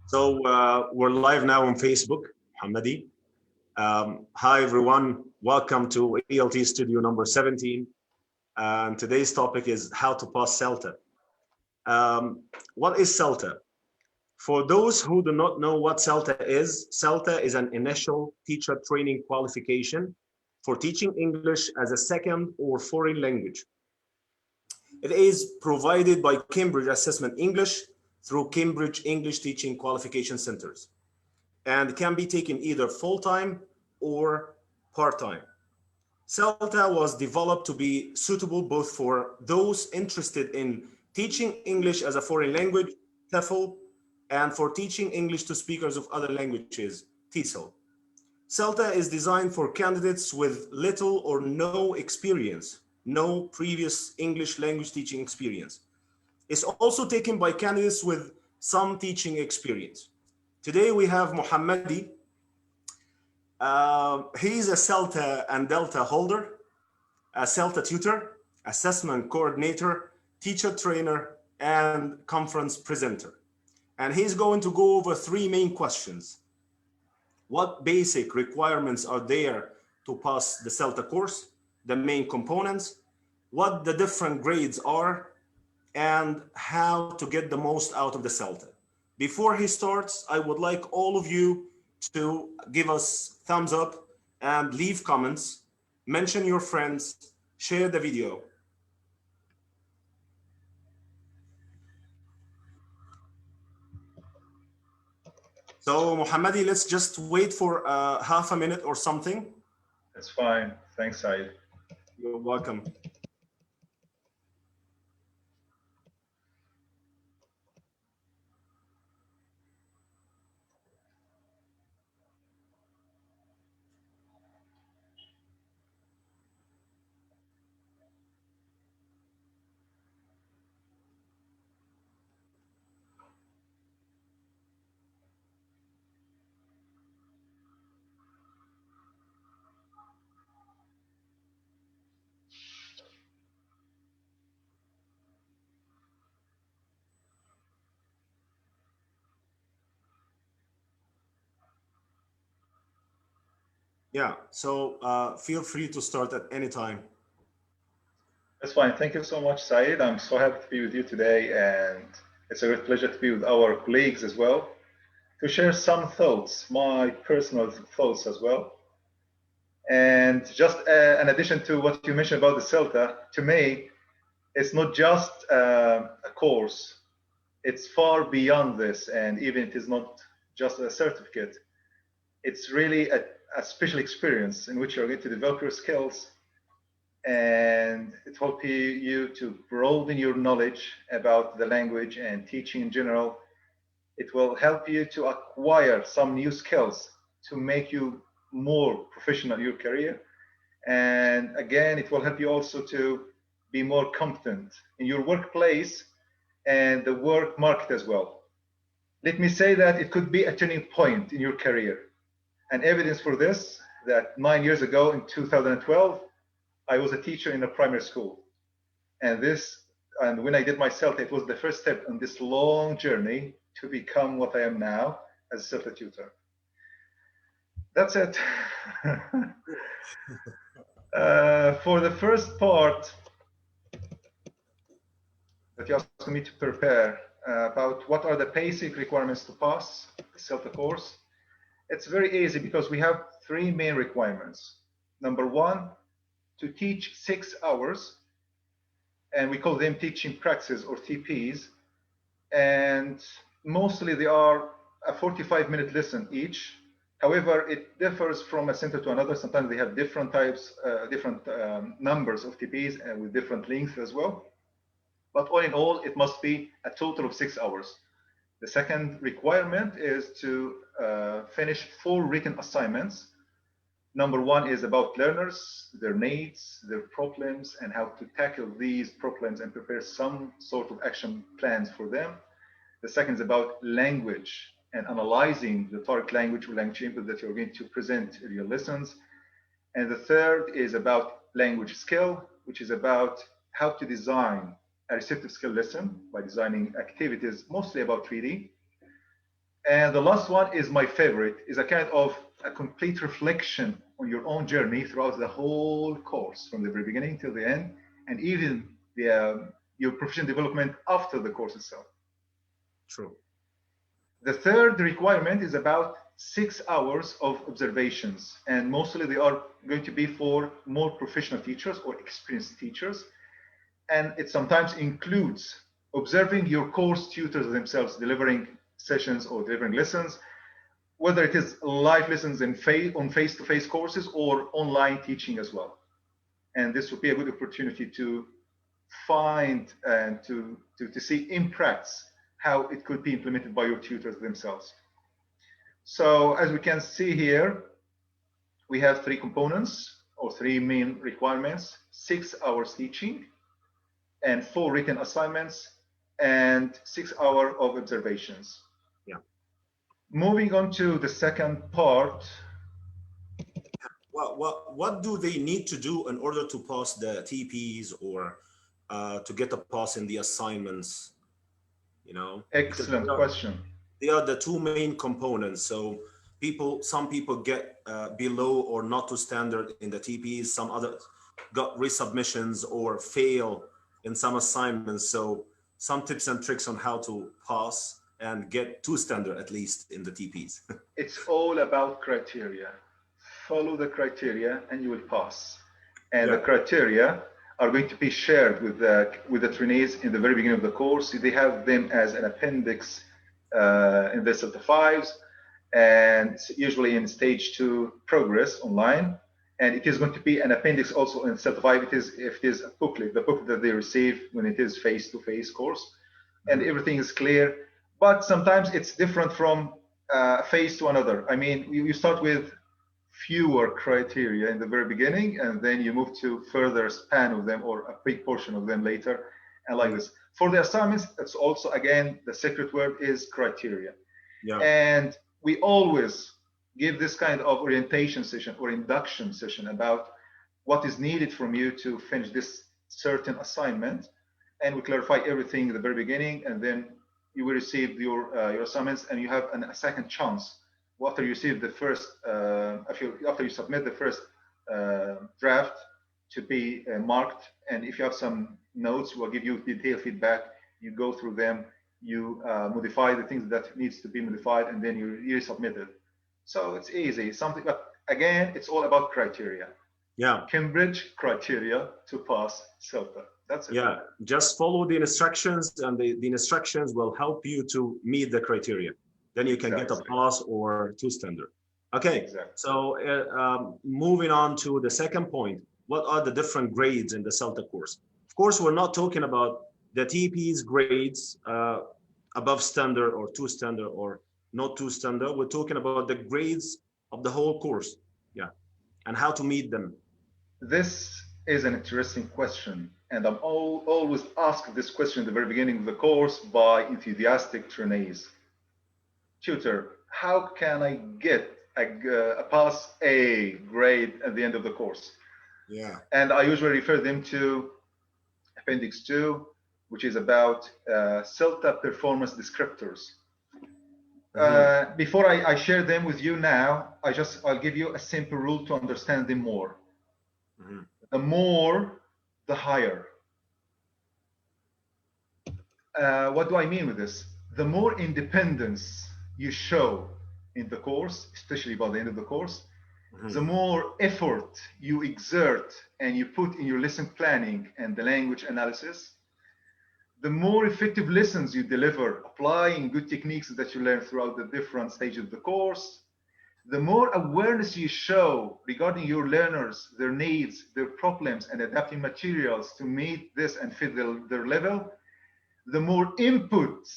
So we're live now on Facebook, Hamadi. Hi, everyone. Welcome to ELT Studio number 17. And today's topic is how to pass CELTA. What is CELTA? For those who do not know what CELTA is an initial teacher training qualification for teaching English as a second or foreign language. It is provided by Cambridge Assessment English through Cambridge English Teaching Qualification Centers and can be taken either full-time or part-time. CELTA was developed to be suitable both for those interested in teaching English as a foreign language, TEFL, and for teaching English to speakers of other languages, TESOL. CELTA is designed for candidates with little or no experience, no previous English language teaching experience. It's also taken by candidates with some teaching experience. Today we have Mohammadi. He's a CELTA and Delta holder, a CELTA tutor, assessment coordinator, teacher trainer, and conference presenter. And he's going to go over three main questions. What basic requirements are there to pass the CELTA course, the main components, what the different grades are, and how to get the most out of the CELTA. Before he starts, I would like all of you to give us thumbs up and leave comments, mention your friends, share the video. So Mohammadi, let's just wait for half a minute or something. That's fine. Thanks, Saeed. You're welcome. Yeah, so feel free to start at any time. That's fine. Thank you so much, Saeed. I'm so happy to be with you today, and it's a great pleasure to be with our colleagues as well, to share some thoughts, my personal thoughts as well. And just in addition to what you mentioned about the CELTA, to me, it's not just a course. It's far beyond this, and even it is not just a certificate. It's really a special experience in which you're going to develop your skills, and it helps you to broaden your knowledge about the language and teaching in general. It will help you to acquire some new skills to make you more professional in your career. And again, it will help you also to be more competent in your workplace and the work market as well. Let me say that it could be a turning point in your career. And evidence for this, that 9 years ago in 2012, I was a teacher in a primary school. And when I did my CELTA, it was the first step on this long journey to become what I am now as a CELTA tutor. That's it. For the first part that you asked me to prepare about what are the basic requirements to pass the CELTA course, it's very easy because we have three main requirements. Number one, to teach 6 hours, and we call them teaching practices or TPs, and mostly they are a 45-minute lesson each. However, it differs from a center to another. Sometimes they have different types, different numbers of TPs and with different lengths as well. But all in all, it must be a total of 6 hours. The second requirement is to finish 4 written assignments. Number one is about learners, their needs, their problems, and how to tackle these problems and prepare some sort of action plans for them. The second is about language and analyzing the target language or language input that you're going to present in your lessons. And the third is about language skill, which is about how to design a receptive skill lesson by designing activities mostly about 3D. And the last one is my favorite, is a kind of a complete reflection on your own journey throughout the whole course, from the very beginning till the end, and even your professional development after the course itself. True. The third requirement is about 6 hours of observations, and mostly they are going to be for more professional teachers or experienced teachers. And it sometimes includes observing your course tutors themselves delivering sessions or delivering lessons, whether it is live lessons on face-to-face courses or online teaching as well. And this would be a good opportunity to find and to see in practice how it could be implemented by your tutors themselves. So as we can see here, we have three components or three main requirements: 6 hours teaching, and 4 written assignments, and 6 hours of observations. Yeah. Moving on to the second part. What do they need to do in order to pass the TPs or to get a pass in the assignments? You know, Excellent question. They are the two main components. So some people get below or not to standard in the TPs. Some others got resubmissions or fail in some assignments. So some tips and tricks on how to pass and get to standard at least in the TPs. It's all about criteria. Follow the criteria and you will pass. And the criteria are going to be shared with the trainees in the very beginning of the course. They have them as an appendix in the CELTA 5s, and usually in stage 2 progress online. And it is going to be an appendix also in CELTA 5 if it is a booklet, the book that they receive when it is face-to-face course. And everything is clear. But sometimes it's different from phase to another. I mean, you start with fewer criteria in the very beginning, and then you move to further span of them or a big portion of them later, and like this. For the assignments, it's also, again, the secret word is criteria. Yeah. And we always give this kind of orientation session or induction session about what is needed from you to finish this certain assignment, and we clarify everything at the very beginning, and then you will receive your assignments, and you have a second chance after you receive the first, after you submit the first draft to be marked. And if you have some notes, we'll give you detailed feedback. You go through them, you modify the things that needs to be modified, and then you resubmit it. So it's easy. But again, it's all about criteria. Yeah. Cambridge criteria to pass CELTA. That's it. Yeah. Just follow the instructions, and the instructions will help you to meet the criteria. Then you can get a pass or 2 standard. Okay. Exactly. So moving on to the second point, what are the different grades in the CELTA course? Of course, we're not talking about the TP's grades above standard or 2 standard or not 2 standard. We're talking about the grades of the whole course. Yeah. And how to meet them. This is an interesting question. And I'm always asked this question at the very beginning of the course by enthusiastic trainees. Tutor, how can I get a pass A grade at the end of the course? Yeah. And I usually refer them to Appendix 2, which is about CELTA performance descriptors. Before I share them with you now, I'll give you a simple rule to understand them more. The more, the higher. What do I mean with this? The more independence you show in the course, especially by the end of the course, the more effort you exert and you put in your lesson planning and the language analysis, the more effective lessons you deliver, applying good techniques that you learn throughout the different stages of the course, the more awareness you show regarding your learners, their needs, their problems, and adapting materials to meet this and fit their level, the more input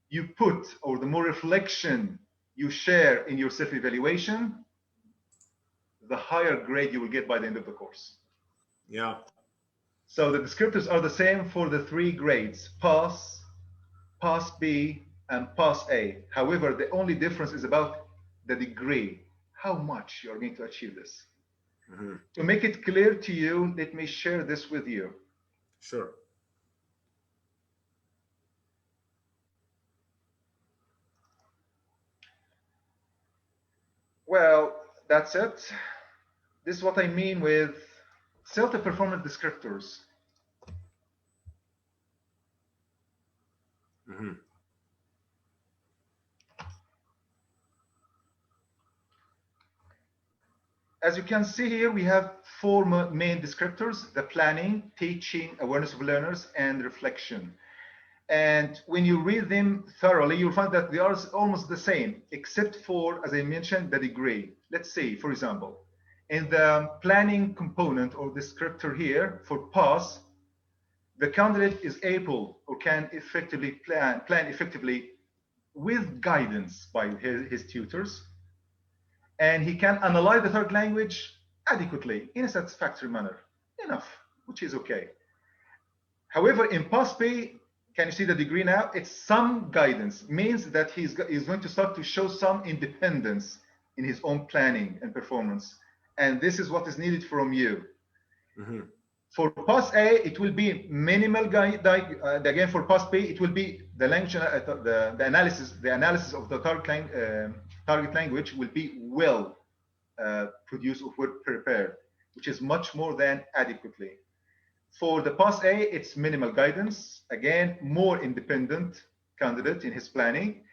you put, or the more reflection you share in your self-evaluation, the higher grade you will get by the end of the course. Yeah. So the descriptors are the same for the 3 grades: pass, pass B, and pass A. However, the only difference is about the degree, how much you're going to achieve this. To make it clear to you, let me share this with you. Sure. Well, that's it. This is what I mean with CELTA performance descriptors. Mhm. As you can see here, we have four main descriptors: the planning, teaching, awareness of learners, and reflection. And when you read them thoroughly, you'll find that they are almost the same, except for, as I mentioned, the degree. Let's say, for example, in the planning component or descriptor here for PASS, the candidate is able or can effectively plan effectively with guidance by his tutors, and he can analyze the third language adequately in a satisfactory manner. Enough, which is okay. However, in PASS-P, can you see the degree now? It's some guidance, means that he's going to start to show some independence in his own planning and performance. And this is what is needed from you. Mm-hmm. For Pass A, it will be minimal guide. Again, for Pass B, it will be the language, the analysis of the target language will be well produced or well prepared, which is much more than adequately. For the Pass A, it's minimal guidance. Again, more independent candidate in his planning,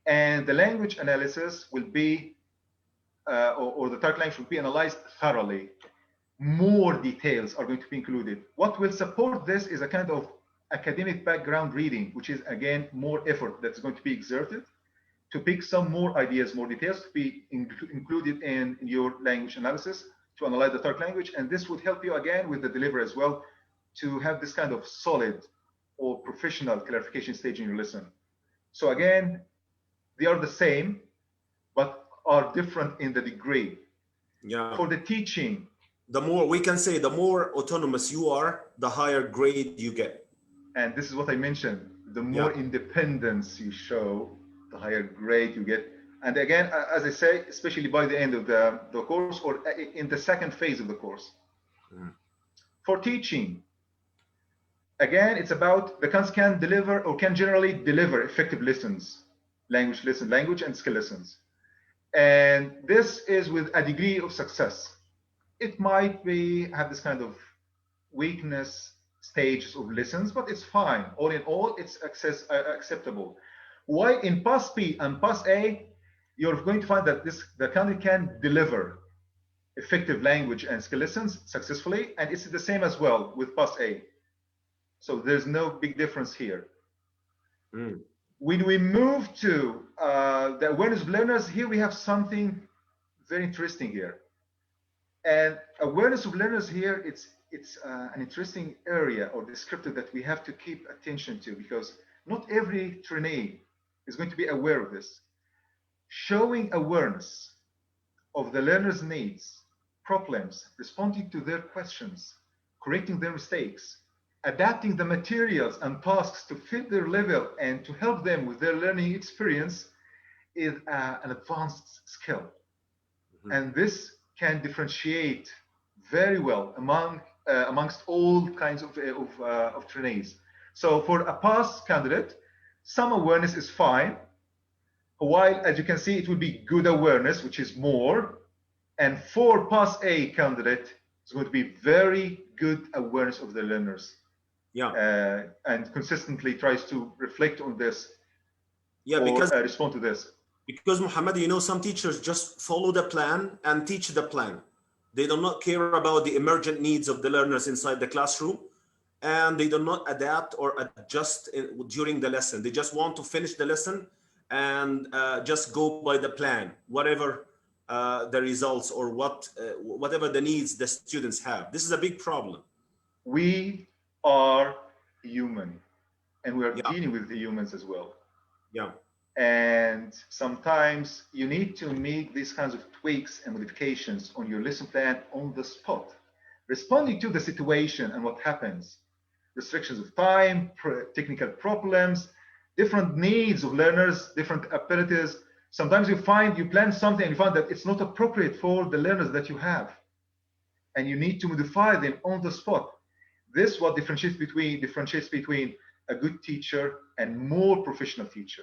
and the language analysis will be, or the target language will be analyzed thoroughly. More details are going to be included. What will support this is a kind of academic background reading, which is again more effort that's going to be exerted to pick some more ideas, more details to be included in your language analysis to analyze the target language. And this would help you again with the delivery as well to have this kind of solid or professional clarification stage in your lesson. So again, they are the same, but are different in the degree. Yeah. For the teaching, the more, we can say, the more autonomous you are, the higher grade you get. And this is what I mentioned, the more independence you show, the higher grade you get. And again, as I say, especially by the end of the course or in the second phase of the course. Mm. For teaching, again, it's about the cans can deliver or can generally deliver effective lessons, language and skill lessons. And this is with a degree of success. It might be have this kind of weakness stages of lessons, but it's fine. All in all, it's acceptable. Why in Pass B and Pass A, you're going to find that the candidate can deliver effective language and skill lessons successfully, and it's the same as well with Pass A. So there's no big difference here. Mm. When we move to the awareness of learners, here we have something very interesting here. And awareness of learners here, it's an interesting area or descriptor that we have to keep attention to, because not every trainee is going to be aware of this. Showing awareness of the learner's needs, problems, responding to their questions, correcting their mistakes, adapting the materials and tasks to fit their level and to help them with their learning experience is an advanced skill. Mm-hmm. And this can differentiate very well amongst all kinds of trainees. So for a Pass candidate, some awareness is fine, while as you can see, it will be good awareness, which is more. And for Pass A candidate, it's going to be very good awareness of the learners. Yeah. And consistently tries to reflect on this. Yeah, or because respond to this. Because Muhammad, you know, some teachers just follow the plan and teach the plan. They do not care about the emergent needs of the learners inside the classroom, and they do not adapt or adjust during the lesson. They just want to finish the lesson and just go by the plan, whatever the results or whatever the needs the students have. This is a big problem. We are human, and we are dealing with the humans as well. Yeah. And sometimes you need to make these kinds of tweaks and modifications on your lesson plan on the spot, responding to the situation and what happens. Restrictions of time, technical problems, different needs of learners, different abilities. Sometimes you plan something and you find that it's not appropriate for the learners that you have. And you need to modify them on the spot. This is what differentiates between a good teacher and more professional teacher.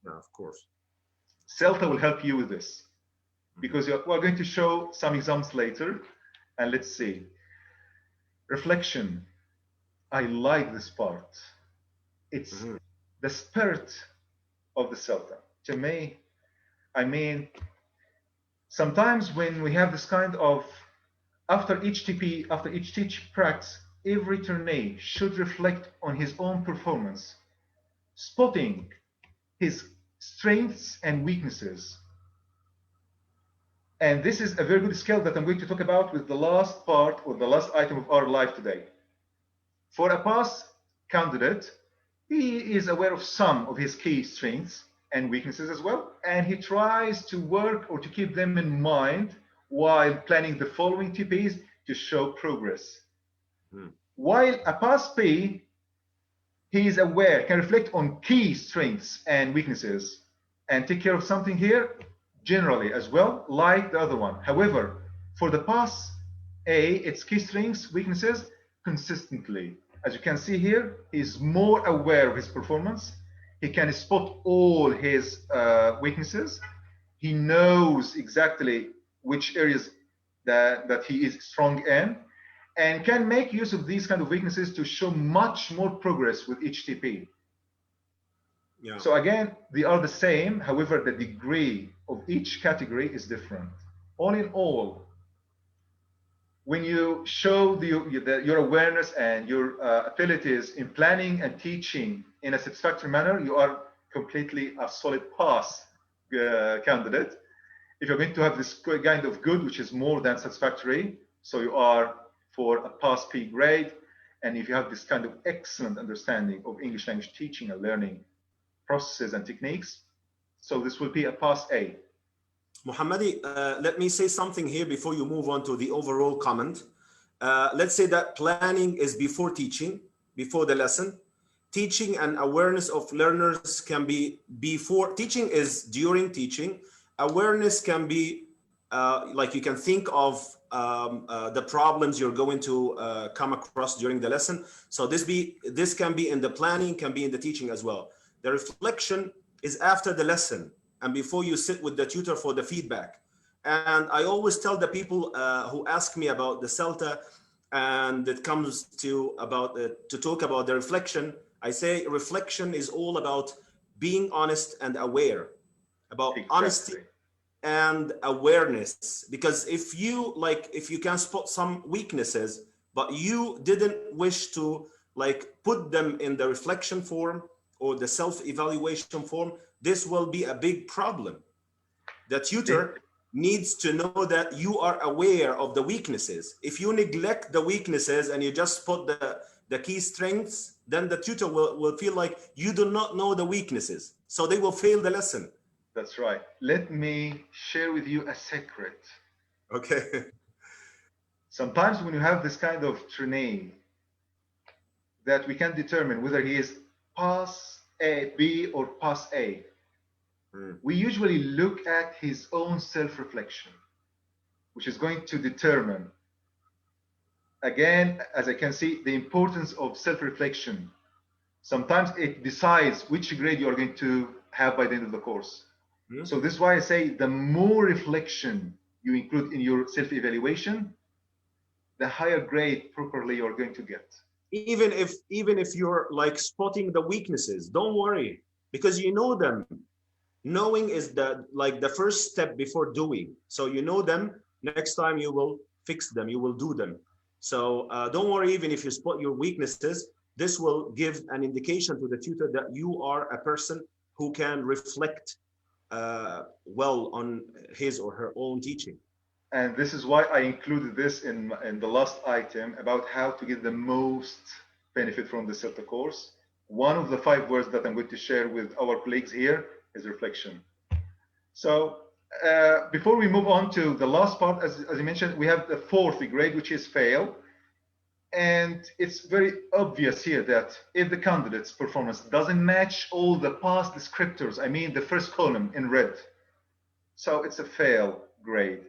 Yeah, of course. CELTA will help you with this. because we're going to show some examples later. And let's see. Reflection. I like this part. It's the spirit of the CELTA. To me, I mean, sometimes when we have this kind of, after each TP, after each teach practice, every trainee should reflect on his own performance, spotting his strengths and weaknesses. And this is a very good skill that I'm going to talk about with the last part or the last item of our life today. For a pass candidate, he is aware of some of his key strengths and weaknesses as well, and he tries to work or to keep them in mind while planning the following TPs to show progress. While a pass P, he is aware, can reflect on key strengths and weaknesses and take care of something here generally as well, like the other one. However, for the pass A, its key strengths, weaknesses, consistently. As you can see here, he's more aware of his performance. He can spot all his weaknesses. He knows exactly which areas that he is strong in, and can make use of these kind of weaknesses to show much more progress with each TP. Yeah. So again, they are the same. However, the degree of each category is different. All in all, when you show your awareness and your abilities in planning and teaching in a satisfactory manner, you are completely a solid pass candidate. If you're going to have this kind of good, which is more than satisfactory, so you are for a pass P grade, and if you have this kind of excellent understanding of English language teaching and learning processes and techniques, so this will be a pass A. Mohammadi, let me say something here before you move on to the overall comment. Let's say that planning is before teaching, before the lesson. Teaching and awareness of learners can be before. Teaching is during teaching. Awareness can be like you can think of the problems you're going to come across during the lesson. So this can be in the planning, can be in the teaching as well. The reflection is after the lesson and before you sit with the tutor for the feedback. And I always tell the people who ask me about the CELTA and it comes to talk about the reflection, I say reflection is all about being honest and aware, about honesty and awareness. Because if you can spot some weaknesses, but you didn't wish to put them in the reflection form or the self-evaluation form, this will be a big problem. The tutor needs to know that you are aware of the weaknesses. If you neglect the weaknesses and you just put the key strengths, then the tutor will feel like you do not know the weaknesses. So they will fail the lesson. That's right. Let me share with you a secret. Okay. Sometimes when you have this kind of trainee, that we can determine whether he is pass A, B, or pass A. We usually look at his own self-reflection, which is going to determine, again, as I can see, the importance of self-reflection. Sometimes it decides which grade you are going to have by the end of the course. So this is why I say the more reflection you include in your self-evaluation, the higher grade properly you're going to get. Even if you're spotting the weaknesses, don't worry, because you know them. Knowing is the first step before doing. So you know them, next time you will fix them, you will do them. So don't worry, even if you spot your weaknesses, this will give an indication to the tutor that you are a person who can reflect well on his or her own teaching. And this is why I included this in the last item about how to get the most benefit from the CELTA course. One of the 5 words that I'm going to share with our colleagues here is reflection. So before we move on to the last part, as I mentioned, we have the 4th grade, which is fail. And it's very obvious here that if the candidate's performance doesn't match all the past descriptors, I mean the first column in red, so it's a fail grade.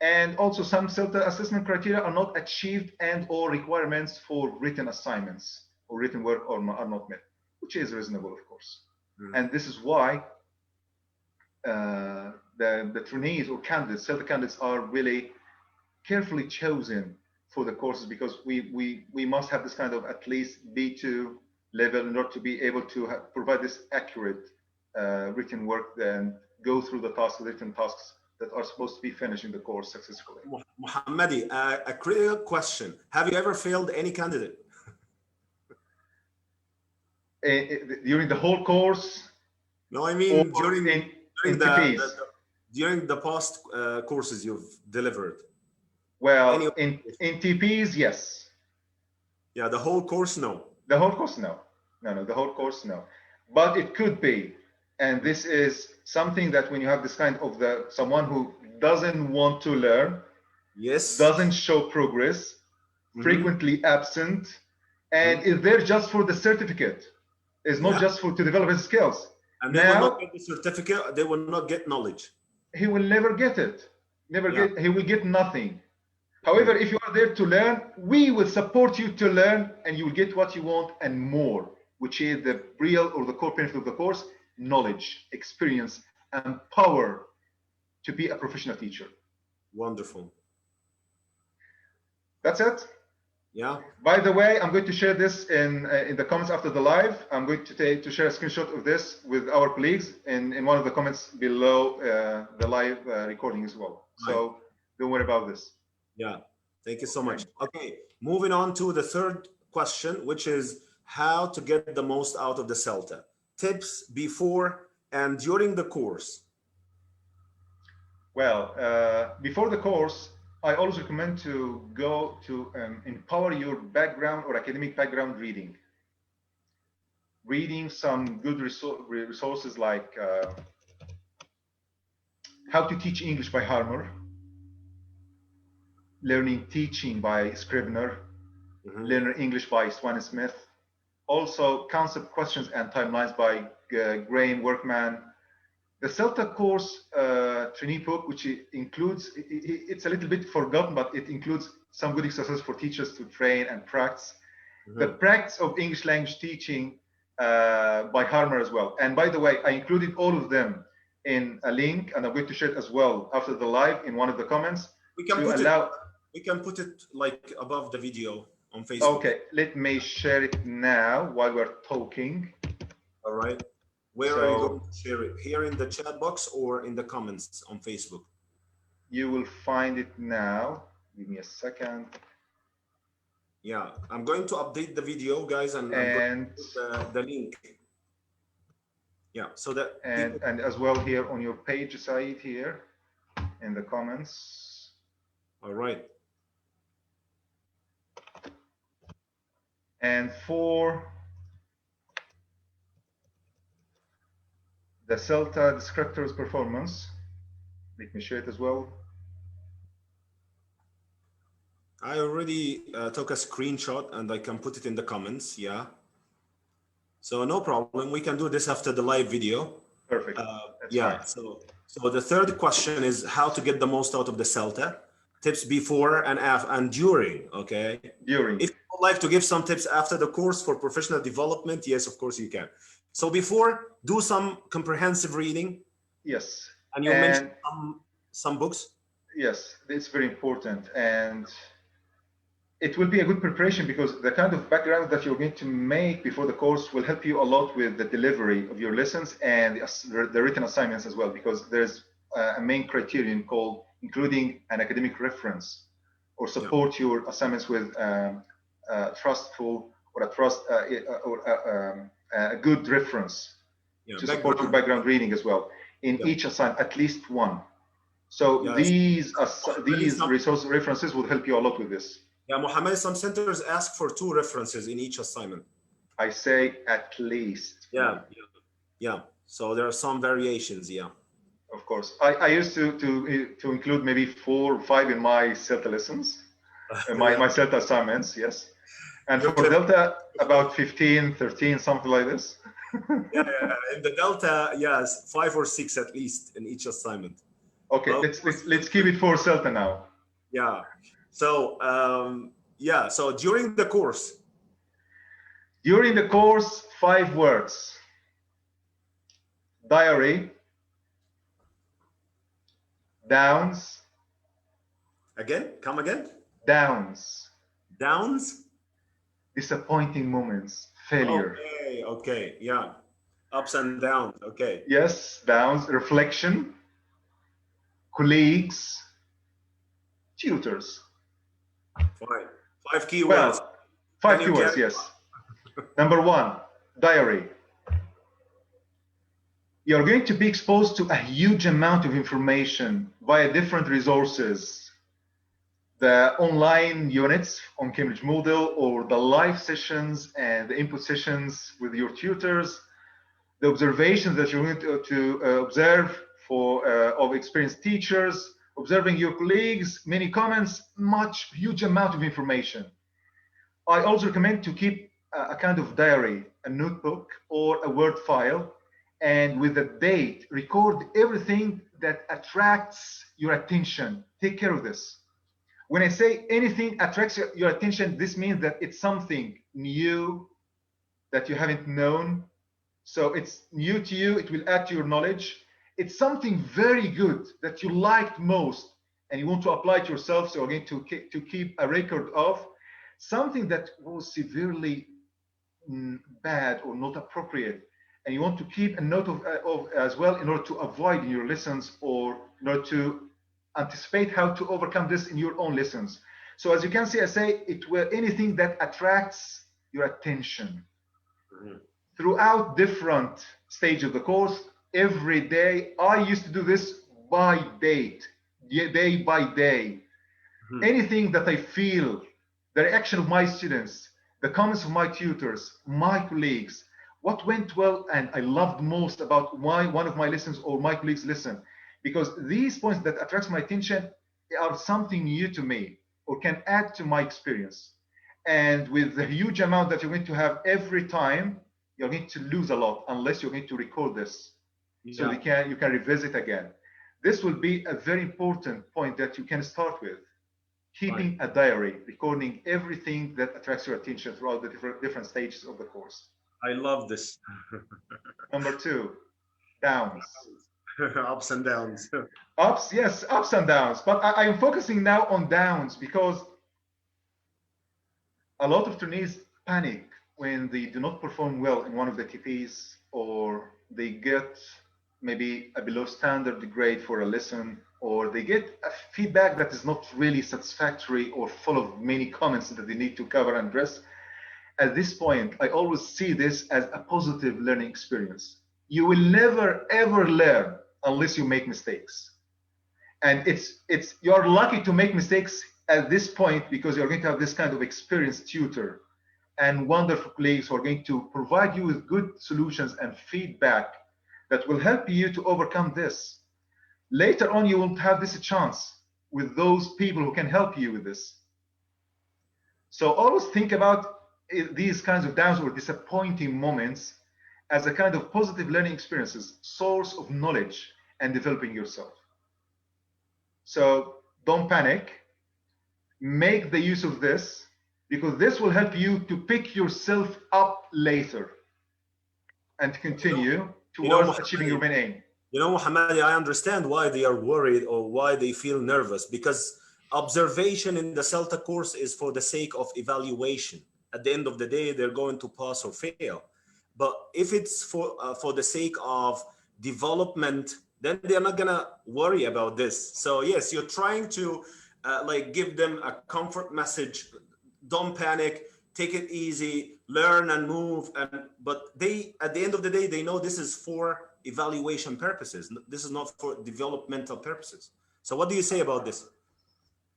And also some CELTA assessment criteria are not achieved and or requirements for written assignments or written work are not met, which is reasonable, of course. And this is why the the trainees or candidates, CELTA candidates, are really carefully chosen for the courses, because we must have this kind of at least B2 level in order to be able to provide this accurate written work, then go through the written tasks that are supposed to be finished in the course successfully. Mohammadi, a critical question. Have you ever failed any candidate? During the whole course? No, I mean during the past courses you've delivered. Well, in TPs, yes. Yeah, the whole course, no. The whole course, no. No, the whole course, no. But it could be. And this is something that when you have this kind of someone who doesn't want to learn, yes, doesn't show progress, frequently absent, and is there just for the certificate, is not just to develop his skills. And they will not get the certificate, they will not get knowledge. He will never get it. He will get nothing. However, if you are there to learn, we will support you to learn, and you will get what you want and more, which is the real or the core benefit of the course: knowledge, experience, and power to be a professional teacher. Wonderful. That's it. Yeah. By the way, I'm going to share this in the comments after the live. I'm going to share a screenshot of this with our colleagues in one of the comments below the live recording as well. Right. So don't worry about this. Yeah, thank you so much. Okay, moving on to the third question, which is how to get the most out of the CELTA. Tips before and during the course. Well, before the course, I always recommend to go to empower your background or academic background reading. Reading some good resources like How to Teach English by Harmer, Learning Teaching by Scrivener, Learning English by Swan Smith, also Concept Questions and Timelines by Graham Workman. The CELTA course trainee book, which includes, it's a little bit forgotten, but it includes some good exercises for teachers to train and practice. The Practice of English Language Teaching by Harmer as well. And by the way, I included all of them in a link, and I'm going to share it as well after the live in one of the comments. We can put it like above the video on Facebook. Okay, let me share it now while we're talking. All right. Where are you going to share it? Here in the chat box or in the comments on Facebook? You will find it now. Give me a second. Yeah, I'm going to update the video, guys, and I'm going to put the link. Yeah, so that and as well here on your page, Saeed, here in the comments. All right. And for the CELTA descriptors performance, let me share it as well. I already took a screenshot and I can put it in the comments. Yeah. So no problem. We can do this after the live video. Perfect. Yeah. Fine. So the third question is how to get the most out of the CELTA. Tips before and after and during. Okay. During. If you would like to give some tips after the course for professional development, yes, of course you can. So before, do some comprehensive reading. Yes. And you mentioned some books. Yes, it's very important, and it will be a good preparation because the kind of background that you're going to make before the course will help you a lot with the delivery of your lessons and the written assignments as well, because there's a main criterion called including an academic reference or support your assignments with trustful or a good reference to support your background reading as well in each assignment, at least one. So these resource references will help you a lot with this. Yeah, Mohammed, some centers ask for 2 references in each assignment. I say at least. Yeah. So there are some variations. Yeah. Of course, I used to include maybe 4 or 5 in my CELTA lessons, my CELTA assignments. Yes, and for Delta about 15, 13, something like this. Yeah. In the Delta, yes, 5 or 6 at least in each assignment. Okay, let's keep it for CELTA now. Yeah. So so during the course. During the course, 5 words: diary, downs, Again, come again. downs, Downs. disappointing moments, failure. Okay, okay, yeah. Ups and downs. Okay. Yes, downs, reflection, colleagues, tutors. Fine. 5 keywords. Well, Can 5 you keywords, carry? yes. Number 1, diary. You're going to be exposed to a huge amount of information via different resources, the online units on Cambridge Moodle, or the live sessions and the input sessions with your tutors, the observations that you're going to observe of experienced teachers, observing your colleagues, many comments, huge amount of information. I also recommend to keep a kind of diary, a notebook, or a Word file, and with a date, record everything that attracts your attention. Take care of this. When I say anything attracts your attention, this means that it's something new that you haven't known. So it's new to you, it will add to your knowledge. It's something very good that you liked most and you want to apply it yourself, so you're going to keep a record of something that was severely bad or not appropriate, and you want to keep a note of as well, in order to avoid in your lessons, or in order to anticipate how to overcome this in your own lessons. So as you can see, I say it will anything that attracts your attention. Throughout different stages of the course, every day, I used to do this by date, day by day. Anything that I feel, the reaction of my students, the comments of my tutors, my colleagues, what went well and I loved most about why one of my lessons or my colleagues listen, because these points that attracts my attention are something new to me or can add to my experience. And with the huge amount that you're going to have every time, you're going to lose a lot unless you're going to record this. So you can revisit again. This will be a very important point that you can start with. Keeping a diary, recording everything that attracts your attention throughout the different stages of the course. I love this. Number 2, downs. Ups and downs. Ups, yes, ups and downs. But I am focusing now on downs because a lot of trainees panic when they do not perform well in one of the TPs, or they get maybe a below standard grade for a lesson, or they get a feedback that is not really satisfactory or full of many comments that they need to cover and address. At this point, I always see this as a positive learning experience. You will never ever learn unless you make mistakes. And you're lucky to make mistakes at this point, because you're going to have this kind of experienced tutor and wonderful colleagues who are going to provide you with good solutions and feedback that will help you to overcome this. Later on, you won't have this chance with those people who can help you with this. So always think about these kinds of downs or disappointing moments as a kind of positive learning experiences, source of knowledge and developing yourself. So don't panic. Make the use of this, because this will help you to pick yourself up later and continue towards achieving your main aim. You know, Mohammadi, I understand why they are worried or why they feel nervous, because observation in the CELTA course is for the sake of evaluation. At the end of the day, they're going to pass or fail. But if it's for the sake of development, then they're not gonna worry about this. So yes, you're trying to like give them a comfort message. Don't panic, take it easy, learn and move. But they, at the end of the day, they know this is for evaluation purposes. This is not for developmental purposes. So what do you say about this?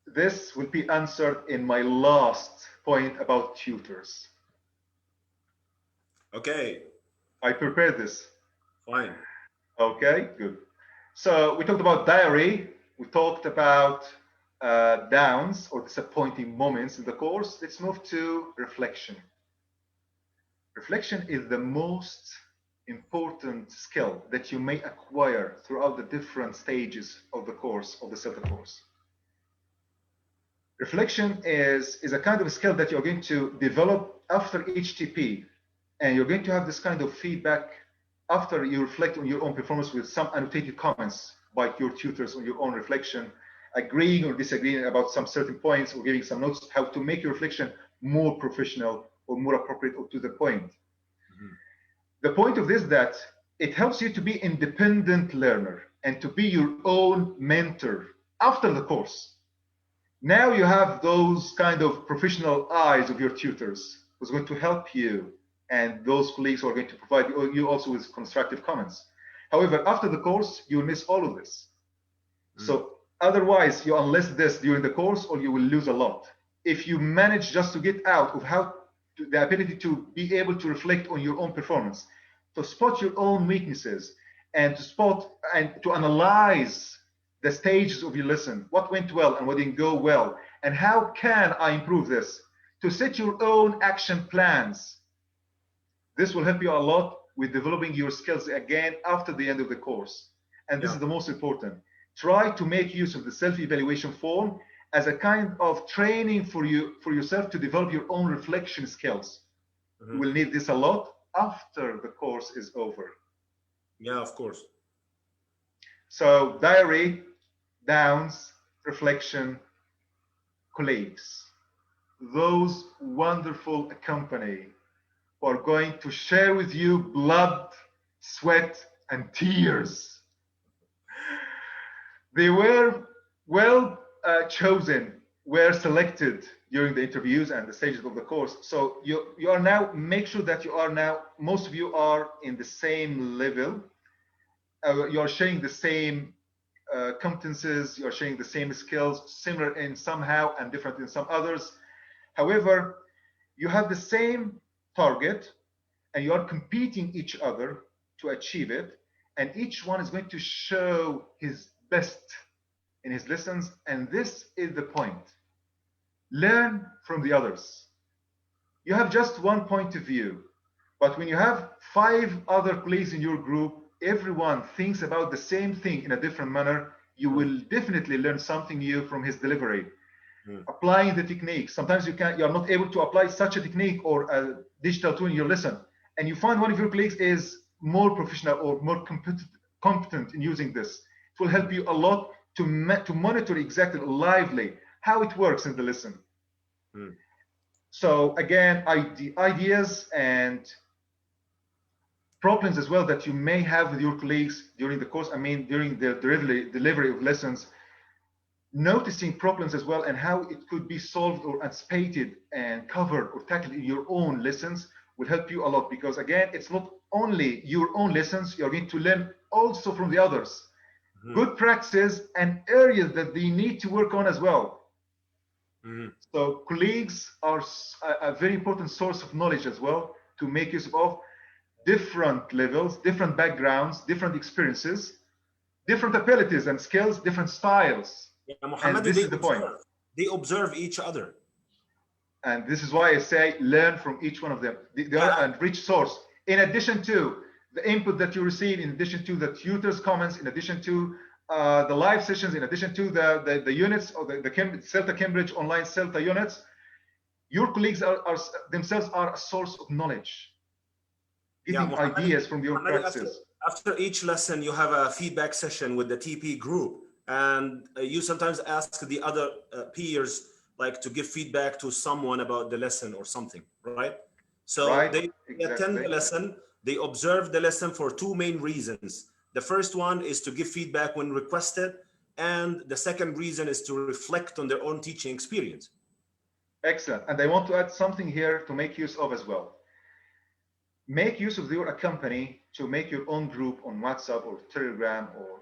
This will be answered in my last point about tutors. Okay. I prepared this. Fine. Okay, good. So we talked about diary. We talked about downs or disappointing moments in the course. Let's move to reflection. Reflection is the most important skill that you may acquire throughout the different stages of the course, of the CELTA course. Reflection is a kind of skill that you're going to develop after each TP, and you're going to have this kind of feedback after you reflect on your own performance with some annotated comments by your tutors on your own reflection, agreeing or disagreeing about some certain points or giving some notes, how to make your reflection more professional or more appropriate or to the point. The point of this is that it helps you to be independent learner and to be your own mentor after the course. Now you have those kind of professional eyes of your tutors who's going to help you, and those colleagues who are going to provide you also with constructive comments. However, after the course, you will miss all of this. So otherwise, you enlist this during the course or you will lose a lot. If you manage just to get out of the ability to be able to reflect on your own performance, to spot your own weaknesses, and to spot and to analyze the stages of your lesson, what went well and what didn't go well, and how can I improve this, to set your own action plans. This will help you a lot with developing your skills again after the end of the course. And this is the most important. Try to make use of the self-evaluation form as a kind of training for yourself to develop your own reflection skills. You will need this a lot after the course is over. Yeah, of course. So diary, downs, reflection, colleagues, those wonderful company who are going to share with you blood, sweat, and tears. They were well chosen, were selected during the interviews and the stages of the course. So you are now, make sure that you are now, most of you are in the same level. You are sharing the same competences, you are sharing the same skills, similar in somehow and different in some others. However, you have the same target and you are competing each other to achieve it. And each one is going to show his best in his lessons. And this is the point. Learn from the others. You have just one point of view, but when you have 5 other colleagues in your group, everyone thinks about the same thing in a different manner, you will definitely learn something new from his delivery. Applying the technique. Sometimes you are not able to apply such a technique or a digital tool in your lesson, and you find one of your colleagues is more professional or more competent in using this. It will help you a lot to monitor exactly lively how it works in the lesson. So again, ideas and problems as well that you may have with your colleagues during the course, during the delivery of lessons, noticing problems as well and how it could be solved or anticipated and covered or tackled in your own lessons will help you a lot, because again, it's not only your own lessons, you're going to learn also from the others. Good practices and areas that they need to work on as well. So colleagues are a very important source of knowledge as well to make use of different levels, different backgrounds, different experiences, different abilities and skills, different styles. Yeah, Muhammad, and this is the point. They observe each other. And this is why I say learn from each one of them. They are a rich source. In addition to the input that you receive, in addition to the tutors' comments, in addition to the live sessions, in addition to the units or the CELTA Cambridge online CELTA units, your colleagues themselves are a source of knowledge. Getting ideas from your practices. After each lesson, you have a feedback session with the TP group, and you sometimes ask the other peers like to give feedback to someone about the lesson or something, right? So they attend the lesson, they observe the lesson for 2 main reasons. The first one is to give feedback when requested, and the second reason is to reflect on their own teaching experience. Excellent. And I want to add something here to make use of as well. Make use of your company to make your own group on WhatsApp or Telegram or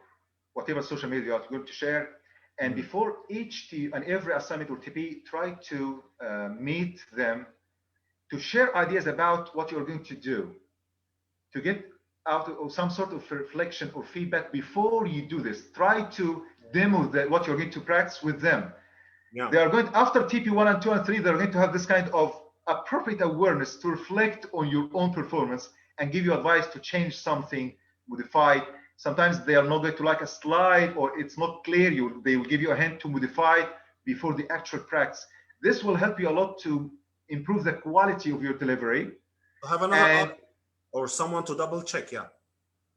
whatever social media you are going to share. And before each and every assignment or TP, try to meet them to share ideas about what you're going to do, to get out of some sort of reflection or feedback before you do this. Try to demo what you're going to practice with them. Yeah. They are going, after TP 1 and 2 and 3, they're going to have this kind of appropriate awareness to reflect on your own performance and give you advice to change something, modify. Sometimes they are not going to like a slide or it's not clear. They will give you a hint to modify before the actual practice. This will help you a lot to improve the quality of your delivery. To have another or someone to double check, yeah.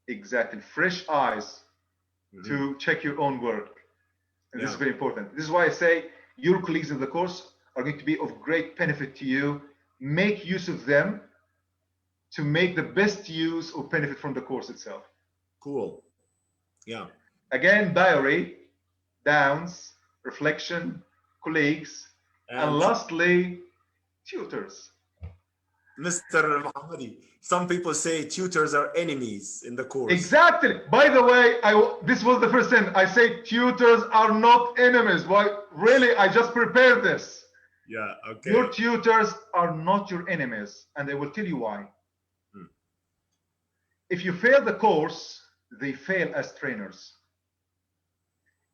Exactly, fresh eyes. to check your own work. And this is Yeah. very important. This is why I say your colleagues in the course are going to be of great benefit to you. Make use of them to make the best use or benefit from the course itself. Cool. Yeah. Again, diary, downs, reflection, colleagues, and lastly, tutors. Mr. Mohammadi, some people say tutors are enemies in the course. Exactly. By the way, this was the first thing. I say tutors are not enemies. Why? Really, I just prepared this. Yeah, okay. Your tutors are not your enemies, and I will tell you why. If you fail the course, they fail as trainers.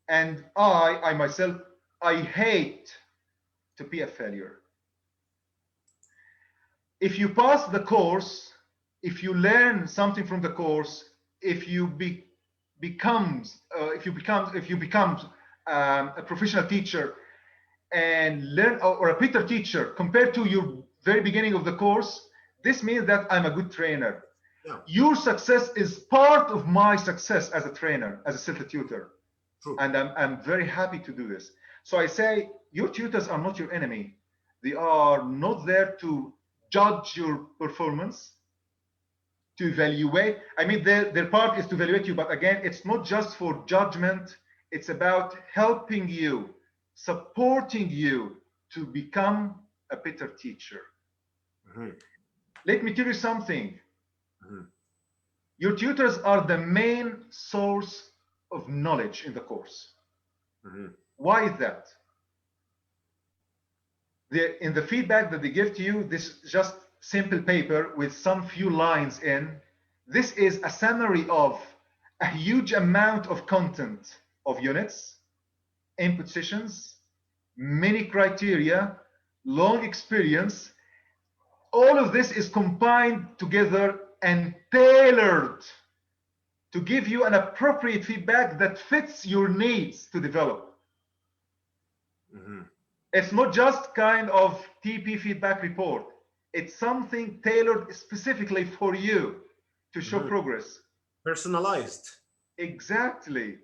And I myself, I hate to be a failure. If you pass the course, if you learn something from the course, if you become a professional teacher and learn, or a better teacher compared to your very beginning of the course, this means that I'm a good trainer. Yeah. Your success is part of my success as a trainer, as a CELTA tutor. True. And I'm very happy to do this. So I say your tutors are not your enemy. They are not there to judge your performance, to evaluate. I mean, their part is to evaluate you, but again, it's not just for judgment. It's about helping you, supporting you to become a better teacher. Let me tell you something. Your tutors are the main source of knowledge in the course. Why is that? In the feedback that they give to you, this just simple paper with some few lines in, this is a summary of a huge amount of content of units, input sessions, many criteria, long experience. All of this is combined together and tailored to give you an appropriate feedback that fits your needs to develop. It's not just kind of TP feedback report. It's something tailored specifically for you to show progress. Personalized. Exactly.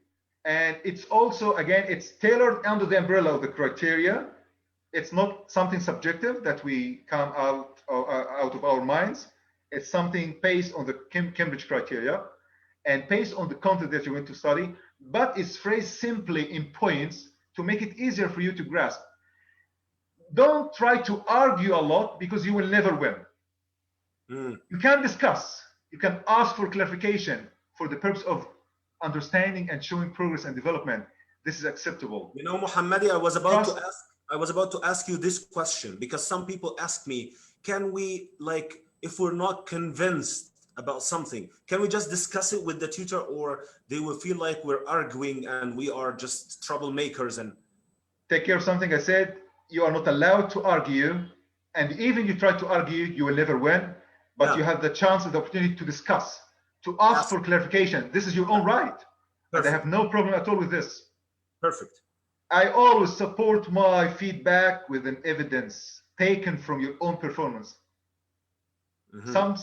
And it's also, again, it's tailored under the umbrella of the criteria. It's not something subjective that we come out of our minds. It's something based on the Cambridge criteria and based on the content that you're going to study, but it's phrased simply in points to make it easier for you to grasp. Don't try to argue a lot because you will never win. You can discuss, you can ask for clarification for the purpose of understanding and showing progress and development. This is acceptable. You know, Mohammadi, I was about to ask you this question, because some people ask me, can we, like, if we're not convinced about something, can we just discuss it with the tutor, or they will feel like we're arguing and we are just troublemakers? And take care of something I said. You are not allowed to argue, and even you try to argue, you will never win, but you have the chance and the opportunity to discuss, to ask for clarification. This is your own right. And I have no problem at all with this. Perfect. I always support my feedback with an evidence taken from your own performance. Some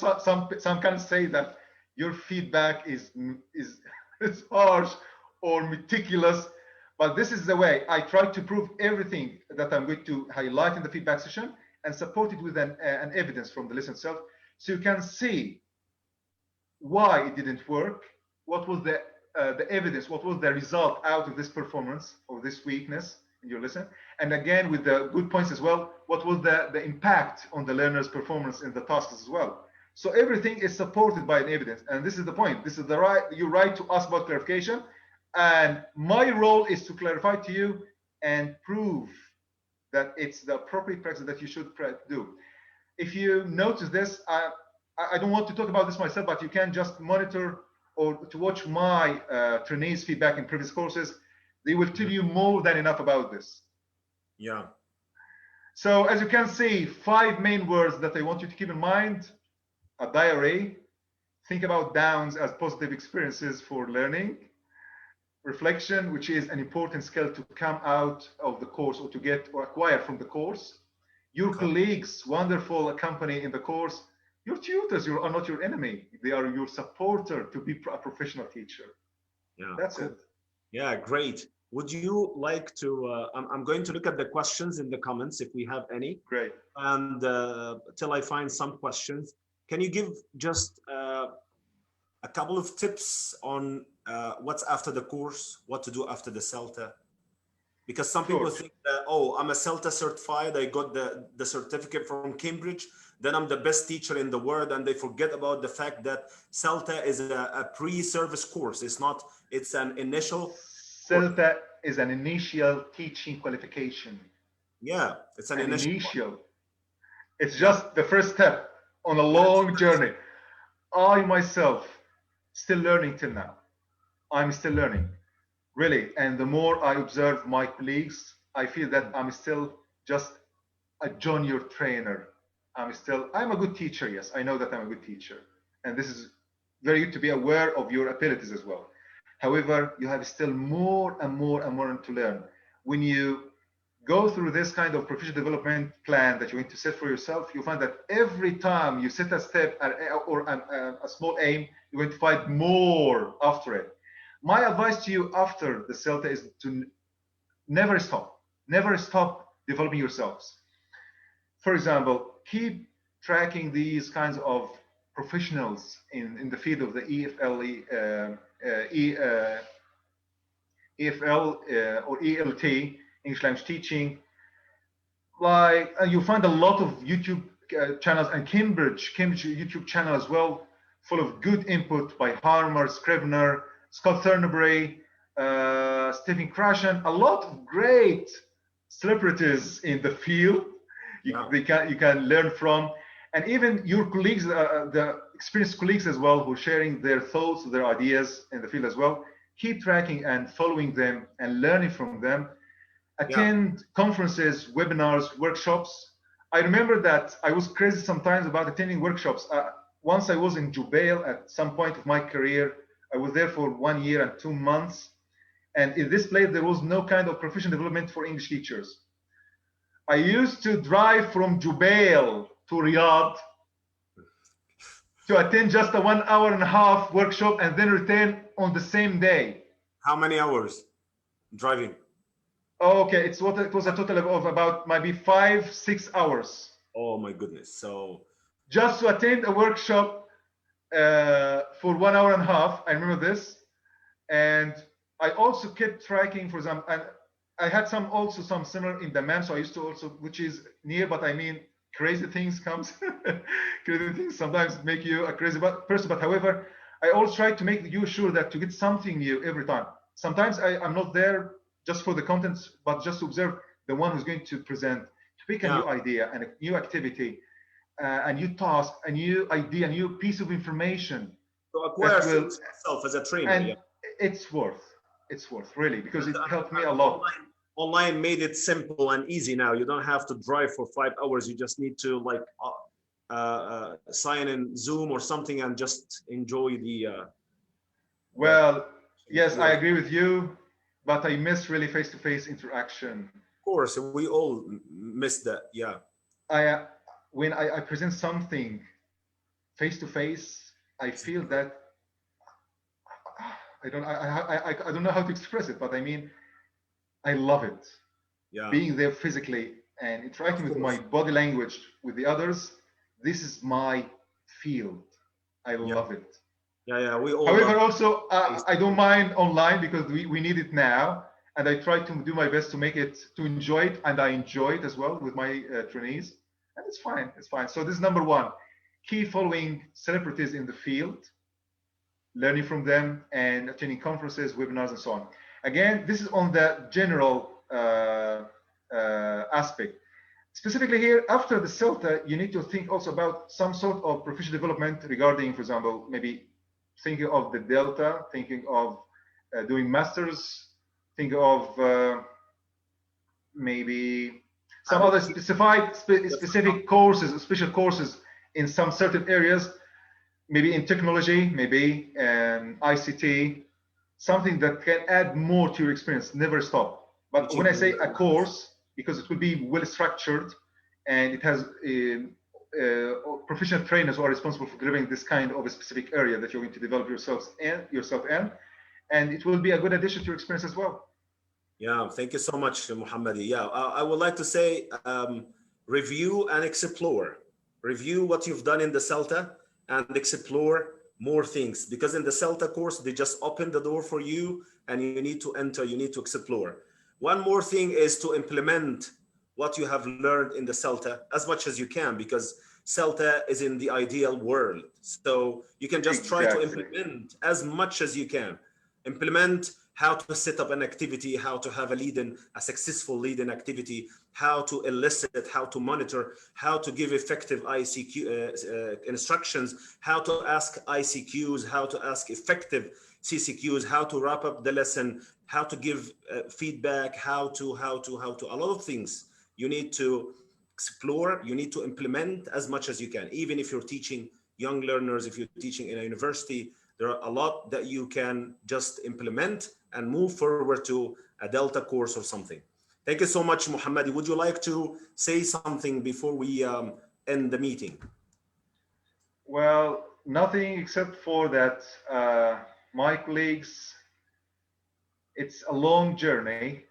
can say that your feedback is harsh or meticulous, but this is the way I try to prove everything that I'm going to highlight in the feedback session and support it with an evidence from the lesson itself, so you can see why it didn't work, what was the evidence, what was the result out of this performance or this weakness in your lesson, and again with the good points as well, what was the impact on the learner's performance in the tasks as well. So everything is supported by an evidence, and this is the point. This is your right to ask about clarification, and my role is to clarify to you and prove that it's the appropriate practice that you should do. If you notice this, I don't want to talk about this myself, but you can just monitor or to watch my trainees' feedback in previous courses. They will tell you more than enough about this. Yeah. So as you can see, 5 main words that I want you to keep in mind: a diary, think about downs as positive experiences for learning; reflection, which is an important skill to come out of the course or to get or acquire from the course; your colleagues, wonderful company in the course; your tutors are not your enemy. They are your supporter to be a professional teacher. Yeah. That's it. Yeah, great. Would you like to? I'm going to look at the questions in the comments if we have any, Great. and till I find some questions. Can you give just a couple of tips on what's after the course, what to do after the CELTA? Because some people Sure. think that, oh, I'm a CELTA certified, I got the certificate from Cambridge, then I'm the best teacher in the world, and they forget about the fact that CELTA is a pre-service course. It's not, it's an initial course. CELTA is an initial teaching qualification. Yeah, it's an An initial one. initial. It's Yeah, just the first step on a that's long journey. I myself still learning till now. I'm still learning, really. And the more I observe my colleagues, I feel that I'm still just a junior trainer. I'm a good teacher. Yes, I know that I'm a good teacher. And this is very good to be aware of your abilities as well. However, you have still more and more and more to learn. When you go through this kind of professional development plan that you're going to set for yourself, you find that every time you set a step or a small aim, you're going to find more after it. My advice to you after the CELTA is to never stop. Never stop developing yourselves. For example, keep tracking these kinds of professionals in the field of the EFL or ELT, English language teaching. Like you'll find a lot of YouTube channels and Cambridge YouTube channel as well, full of good input by Harmer, Scrivener, Scott Thornbury, Stephen Krashen, a lot of great celebrities in the field yeah, you can learn from, and even your colleagues, the experienced colleagues as well, who are sharing their thoughts, their ideas in the field as well. Keep tracking and following them and learning from them. yeah. Attend conferences, webinars, workshops. I remember that I was crazy sometimes about attending workshops. Once I was in Jubail at some point of my career. I was there for 1 year and 2 months. And in this place, there was no kind of professional development for English teachers. I used to drive from Jubail to Riyadh to attend just a 1.5 hour workshop and then return on the same day. How many hours driving? Okay, it was a total of about maybe 5-6 hours Oh my goodness. So just to attend a workshop for 1.5 hours. I remember this, and I also kept tracking, for example, and I had some similar in Dammam, so I used to also, which is near, but I mean, crazy things comes, crazy things sometimes make you a crazy person. But however, I always try to make you sure that to get something new every time. Sometimes I'm not there just for the contents, but just to observe the one who's going to present, to pick a yeah, new idea and a new activity, a new task, a new idea, a new piece of information to acquire that will, things yourself as a trainer. and Yeah. it's worth really, because it helped me a lot. Online made it simple and easy now. You don't have to drive for 5 hours. You just need to like sign in Zoom or something and just enjoy the Well, yes, I of agree with you, but I miss really face-to-face interaction. course. We all miss that. Yeah. I when I present something face-to-face, I feel that I don't know how to express it, but I mean, I love it. Yeah. Being there physically and Of interacting with my course. body language with the others, this is my field. I Yeah. love it. Yeah. Yeah. We all love However, also, face. I don't mind online because we need it now. And I try to do my best to make it, to enjoy it. And I enjoy it as well with my trainees. And it's fine. It's fine. So this is number one. Keep following celebrities in the field, learning from them, and attending conferences, webinars, and so on. Again, this is on the general aspect. Specifically here, after the CELTA, you need to think also about some sort of professional development regarding, for example, maybe thinking of the Delta, thinking of doing masters, thinking of maybe some other specific courses, special courses in some certain areas, maybe in technology, maybe ICT, something that can add more to your experience. Never stop. But when I say a course, because it will be well structured and it has professional trainers who are responsible for delivering this kind of a specific area that you're going to develop yourself in, and it will be a good addition to your experience as well. Yeah, thank you so much, Muhammadi. Yeah, I would like to say review and explore. Review what you've done in the CELTA and explore more things, because in the CELTA course, they just open the door for you and you need to enter, you need to explore. One more thing is to implement what you have learned in the CELTA as much as you can, because CELTA is in the ideal world. So you can just try to Exactly. implement as much as you can. Implement how to set up an activity, how to have a successful leading activity, how to elicit, how to monitor, how to give effective ICQ instructions, how to ask ICQs, how to ask effective CCQs, how to wrap up the lesson, how to give feedback, how to, a lot of things you need to explore, you need to implement as much as you can. Even if you're teaching young learners, if you're teaching in a university, there are a lot that you can just implement and move forward to a Delta course or something. Thank you so much, Muhammadi. Would you like to say something before we end the meeting? Well, nothing except for that, my colleagues, it's a long journey,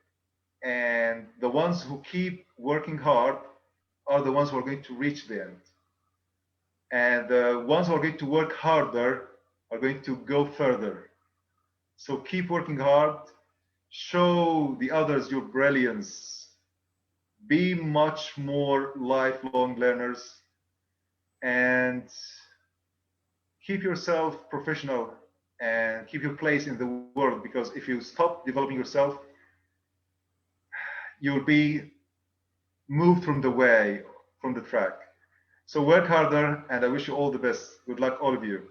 and the ones who keep working hard are the ones who are going to reach the end. And the ones who are going to work harder are going to go further. So keep working hard, show the others your brilliance, be much more lifelong learners, and keep yourself professional and keep your place in the world, because if you stop developing yourself, you'll be moved from the way, from the track. So work harder, and I wish you all the best. Good luck, all of you.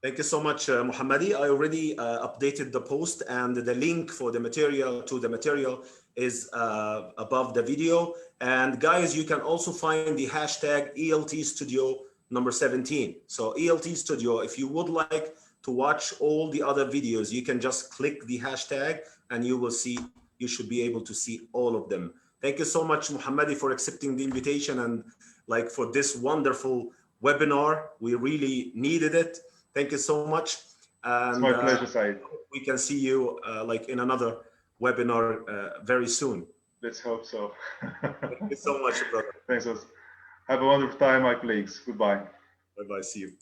Thank you so much, Muhammadi. I already updated the post, and the link for the material is above the video. And guys, you can also find the hashtag ELT Studio number 17. So ELT Studio, if you would like to watch all the other videos, you can just click the hashtag and you will see, you should be able to see all of them. Thank you so much, Muhammadi, for accepting the invitation and like for this wonderful webinar. We really needed it. Thank you so much. And it's my pleasure, Said. we can see you like in another webinar very soon. Let's hope so. Thank you so much, brother. Thanks. Have a wonderful time, my colleagues. Goodbye. Bye-bye. See you.